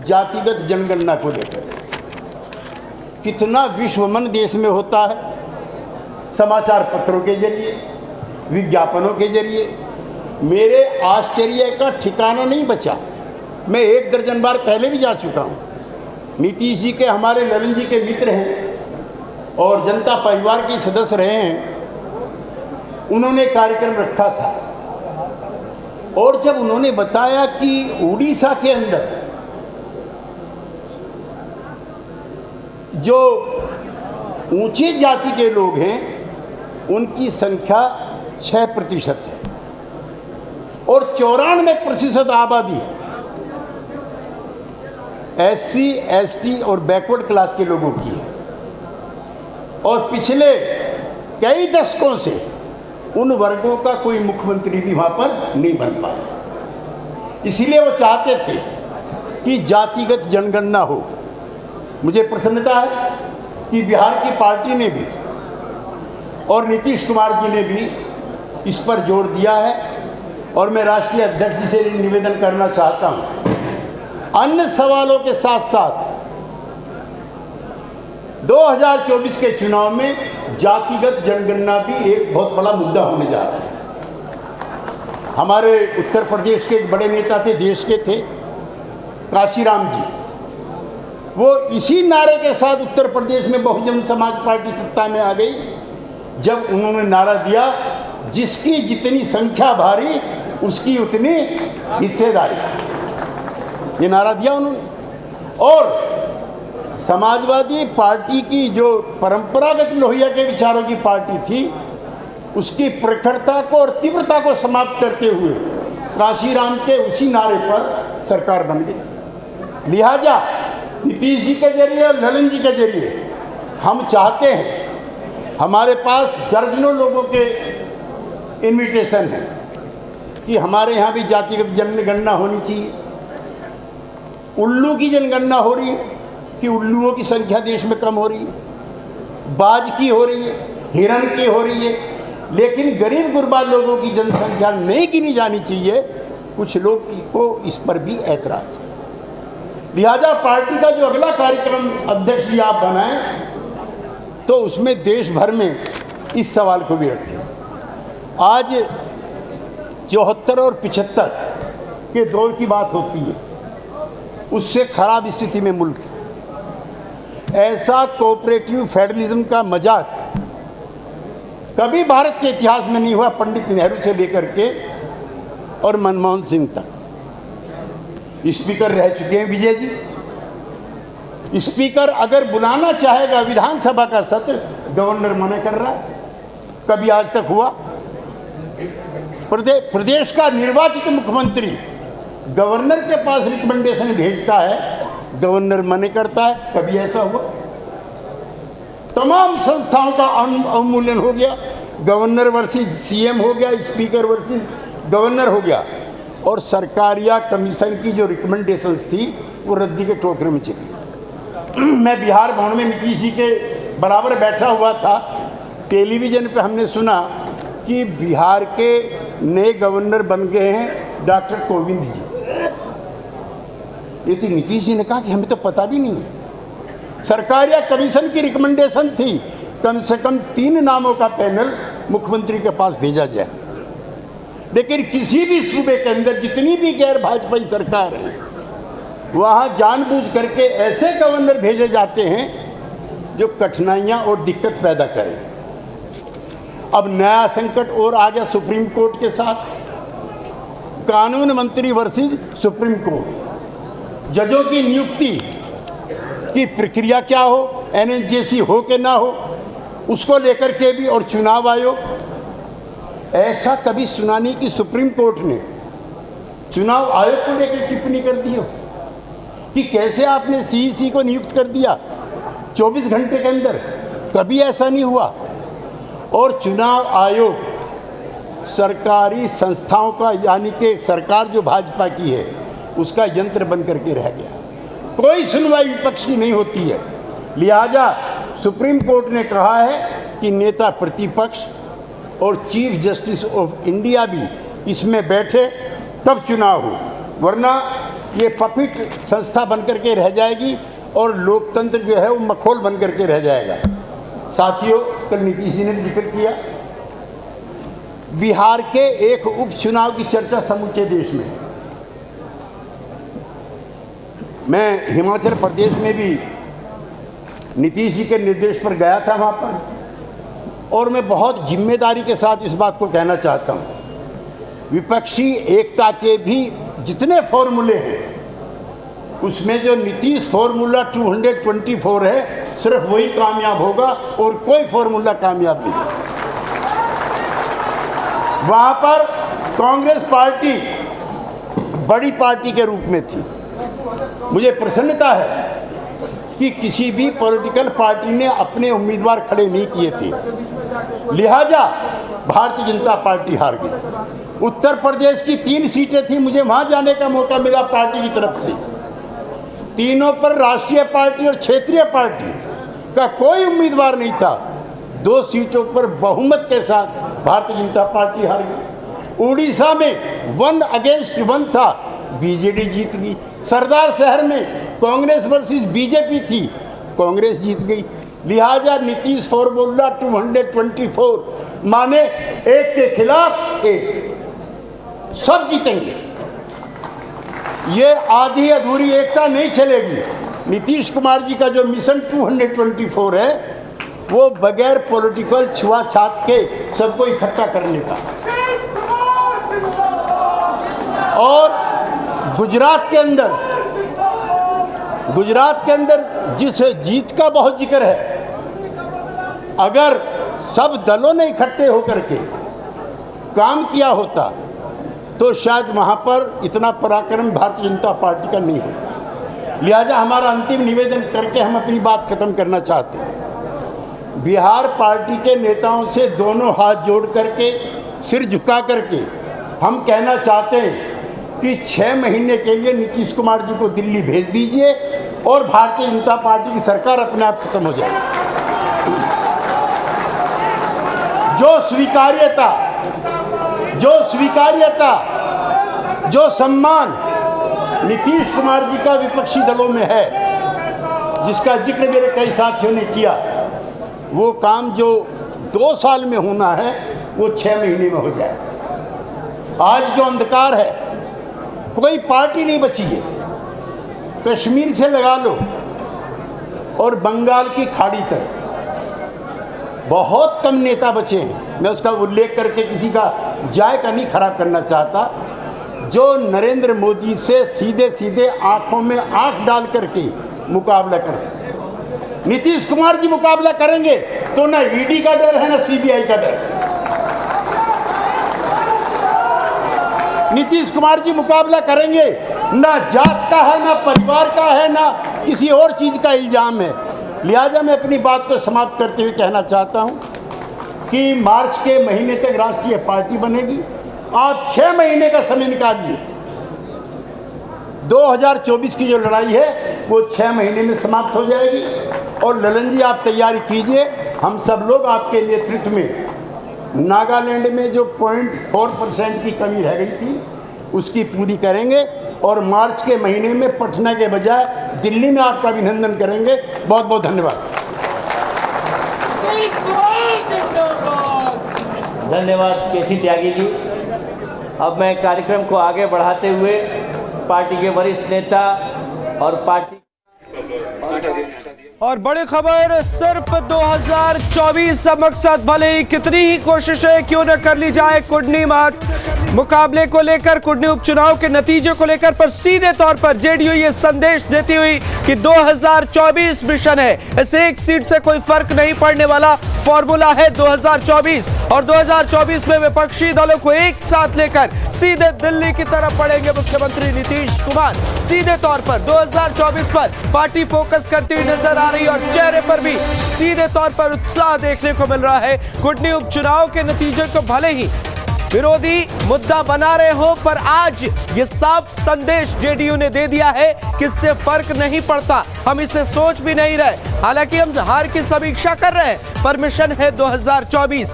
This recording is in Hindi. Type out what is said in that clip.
जातिगत जनगणना को लेकर कितना विश्वमन देश में होता है, समाचार पत्रों के जरिए, विज्ञापनों के जरिए। मेरे आश्चर्य का ठिकाना नहीं बचा। मैं 1 दर्जन बार पहले भी जा चुका हूँ। नीतीश जी के, हमारे ललन जी के मित्र हैं और जनता परिवार के सदस्य रहे हैं। उन्होंने कार्यक्रम रखा था और जब उन्होंने बताया कि उड़ीसा के अंदर जो ऊंची जाति के लोग हैं उनकी संख्या 6% है और 94% आबादी SC, ST और बैकवर्ड क्लास के लोगों की है। और पिछले कई दशकों से उन वर्गों का कोई मुख्यमंत्री भी वहां पर नहीं बन पाया। इसलिए वो चाहते थे कि जातिगत जनगणना हो। मुझे प्रसन्नता है कि बिहार की पार्टी ने भी और नीतीश कुमार जी ने भी इस पर जोर दिया है और मैं राष्ट्रीय अध्यक्ष जी से निवेदन करना चाहता हूं। अन्य सवालों के साथ साथ 2024 के चुनाव में जातिगत जनगणना भी एक बहुत बड़ा मुद्दा होने जा रहा है। हमारे उत्तर प्रदेश के एक बड़े नेता थे, देश के थे, काशीराम जी। वो इसी नारे के साथ उत्तर प्रदेश में बहुजन समाज पार्टी सत्ता में आ गई जब उन्होंने नारा दिया, जिसकी जितनी संख्या भारी उसकी उतनी हिस्सेदारी। ये नारा दिया उन्होंने। और समाजवादी पार्टी की जो परंपरागत लोहिया के विचारों की पार्टी थी उसकी प्रखरता को और तीव्रता को समाप्त करते हुए काशीराम के उसी नारे पर सरकार बन गई। लिहाजा नीतीश जी के जरिए और ललन जी के जरिए हम चाहते हैं, हमारे पास दर्जनों लोगों के इनविटेशन है कि हमारे यहाँ भी जातिगत जनगणना होनी चाहिए। उल्लू की जनगणना हो रही है कि उल्लुओं की संख्या देश में कम हो रही है, बाज की हो रही है, हिरण की हो रही है, लेकिन गरीब गुरबा लोगों की जनसंख्या नहीं गिनी जानी चाहिए। कुछ लोग को इस पर भी ऐतराज है। लिहाजा पार्टी का जो अगला कार्यक्रम अध्यक्ष जी आप बनाएं तो उसमें देश भर में इस सवाल को भी रखें। आज 74 और 75 के दौर की बात होती है, उससे खराब स्थिति में मुल्क है। ऐसा कोऑपरेटिव फेडरलिज्म का मजाक कभी भारत के इतिहास में नहीं हुआ, पंडित नेहरू से लेकर के और मनमोहन सिंह तक। स्पीकर रह चुके हैं विजय जी। स्पीकर अगर बुलाना चाहेगा विधानसभा का सत्र, गवर्नर मना कर रहा है। कभी आज तक हुआ? प्रदेश का निर्वाचित मुख्यमंत्री गवर्नर के पास रिकमेंडेशन भेजता है, गवर्नर मना करता है। कभी ऐसा हुआ? तमाम संस्थाओं का अवमूल्यन हो गया। गवर्नर वर्सेस सीएम हो गया, स्पीकर वर्सेस गवर्नर हो गया और सरकार या कमीशन की जो रिकमेंडेशंस थी वो रद्दी के टोकरे में चली। मैं बिहार भवन में नीतीश जी के बराबर बैठा हुआ था। टेलीविज़न पे हमने सुना कि बिहार के नए गवर्नर बन गए हैं डॉक्टर कोविंद जी। ये तो नीतीश जी ने कहा कि हमें तो पता भी नहीं है। सरकार या कमीशन की रिकमेंडेशन थी कम से कम 3 नामों का पैनल मुख्यमंत्री के पास भेजा जाए, लेकिन किसी भी सूबे के अंदर जितनी भी गैर भाजपाई सरकार है वहाँ जानबूझ करके ऐसे गवर्नर भेजे जाते हैं जो कठिनाइयाँ और दिक्कत पैदा करें। अब नया संकट और आ गया सुप्रीम कोर्ट के साथ। कानून मंत्री वर्सेस सुप्रीम कोर्ट। जजों की नियुक्ति की प्रक्रिया क्या हो, एनएसजेसी हो कि ना हो, उसको लेकर के भी, और चुनाव आयोग। ऐसा कभी सुना नहीं कि सुप्रीम कोर्ट ने चुनाव आयोग को लेकर टिप्पणी कर दी हो कि कैसे आपने सीईसी को नियुक्त कर दिया 24 घंटे के अंदर। कभी ऐसा नहीं हुआ। और चुनाव आयोग सरकारी संस्थाओं का, यानी कि सरकार जो भाजपा की है उसका यंत्र बन करके रह गया। कोई सुनवाई विपक्ष की नहीं होती है। लिहाजा सुप्रीम कोर्ट ने कहा है कि नेता प्रतिपक्ष और चीफ जस्टिस ऑफ इंडिया भी इसमें बैठे तब चुनाव हो, वरना ये पपिट संस्था बन करके रह जाएगी और लोकतंत्र जो है वो मखौल बन करके रह जाएगा। साथियों, कल नीतीश जी ने भी जिक्र किया, बिहार के एक उपचुनाव की चर्चा समूचे देश में। मैं हिमाचल प्रदेश में भी नीतीश जी के निर्देश पर गया था वहाँ पर, और मैं बहुत जिम्मेदारी के साथ इस बात को कहना चाहता हूँ, विपक्षी एकता के भी जितने फॉर्मूले हैं उसमें जो नीतीश फॉर्मूला 224 है, सिर्फ वही कामयाब होगा और कोई फॉर्मूला कामयाब नहीं। वहाँ पर कांग्रेस पार्टी बड़ी पार्टी के रूप में थी। मुझे प्रसन्नता है कि किसी भी पॉलिटिकल पार्टी ने अपने उम्मीदवार खड़े नहीं किए थे, लिहाजा भारतीय जनता पार्टी हार गई। उत्तर प्रदेश की 3 सीटें थी, मुझे वहां जाने का मौका मिला पार्टी की तरफ से। तीनों पर राष्ट्रीय पार्टी और क्षेत्रीय पार्टी का कोई उम्मीदवार नहीं था। 2 सीटों पर बहुमत के साथ भारतीय जनता पार्टी हार गई। उड़ीसा में 1 अगेंस्ट 1 था, बीजेडी जीत गई। सरदार शहर में कांग्रेस वर्सेस बीजेपी थी, कांग्रेस जीत गई। लिहाजा नीतीश फॉर्मूला 224 माने एक के खिलाफ एक, सब जीतेंगे। ये आधी अधूरी एकता नहीं चलेगी। नीतीश कुमार जी का जो मिशन 224 है वो बगैर पॉलिटिकल छुआछात के सबको इकट्ठा करने का। और गुजरात के अंदर जिस जीत का बहुत जिक्र है, अगर सब दलों ने इकट्ठे होकर के काम किया होता तो शायद वहां पर इतना पराक्रम भारतीय जनता पार्टी का नहीं होता। लिहाजा हमारा अंतिम निवेदन करके हम अपनी बात खत्म करना चाहते हैं। बिहार पार्टी के नेताओं से दोनों हाथ जोड़ करके, सिर झुका करके हम कहना चाहते हैं कि 6 महीने के लिए नीतीश कुमार जी को दिल्ली भेज दीजिए और भारतीय जनता पार्टी की सरकार अपने आप खत्म हो जाए। जो स्वीकार्यता, जो सम्मान नीतीश कुमार जी का विपक्षी दलों में है, जिसका जिक्र मेरे कई साथियों ने किया, वो काम जो 2 साल में होना है वो 6 महीने में हो जाए। आज जो अंधकार है, कोई पार्टी नहीं बची है। कश्मीर से लगा लो और बंगाल की खाड़ी तक बहुत कम नेता बचे हैं। मैं उसका उल्लेख करके किसी का जायका नहीं खराब करना चाहता, जो नरेंद्र मोदी से सीधे सीधे आंखों में आंख डाल करके मुकाबला कर सकते। नीतीश कुमार जी मुकाबला करेंगे तो ना ईडी का डर है, ना सीबीआई का डर। नीतीश कुमार जी मुकाबला करेंगे, ना जात का है, ना परिवार का है, ना किसी और चीज का इल्जाम है। लिहाजा मैं अपनी बात को समाप्त करते हुए कहना चाहता हूं कि मार्च के महीने तक राष्ट्रीय पार्टी बनेगी। आप 6 महीने का समय निकालिए। 2024 की जो लड़ाई है वो 6 महीने में समाप्त हो जाएगी। और ललन जी, आप तैयारी कीजिए। हम सब लोग आपके नेतृत्व में नागालैंड में जो 0.4% की कमी रह गई थी उसकी पूरी करेंगे और मार्च के महीने में पटना के बजाय दिल्ली में आपका अभिनंदन करेंगे। बहुत बहुत धन्यवाद। धन्यवाद केसी त्यागी जी। अब मैं कार्यक्रम को आगे बढ़ाते हुए पार्टी के वरिष्ठ नेता और पार्टी और बड़ी खबर, सिर्फ 2024 का मकसद, भले ही कितनी ही कोशिशें क्यों न कर ली जाए कुंडली मुकाबले को लेकर, कुंडली उपचुनाव के नतीजे को लेकर, पर सीधे तौर पर जेडीयू ये संदेश देती हुई कि 2024 मिशन है, इस एक सीट से कोई फर्क नहीं पड़ने वाला, फॉर्मूला है 2024 और 2024 में विपक्षी दलों को एक साथ लेकर सीधे दिल्ली की तरफ बढ़ेंगे मुख्यमंत्री नीतीश कुमार। सीधे तौर पर 2024 पर पार्टी फोकस करती हुई नजर आ रही है और चेहरे पर भी सीधे तौर पर उत्साह देखने को मिल रहा है। कुंडली उपचुनाव के नतीजे को भले ही विरोधी मुद्दा बना रहे हो, पर आज ये साफ संदेश जेडीयू ने दे दिया है कि इससे फर्क नहीं पड़ता, हम इसे सोच भी नहीं रहे। हालांकि हम हार की समीक्षा कर रहे हैं, पर मिशन है 2024।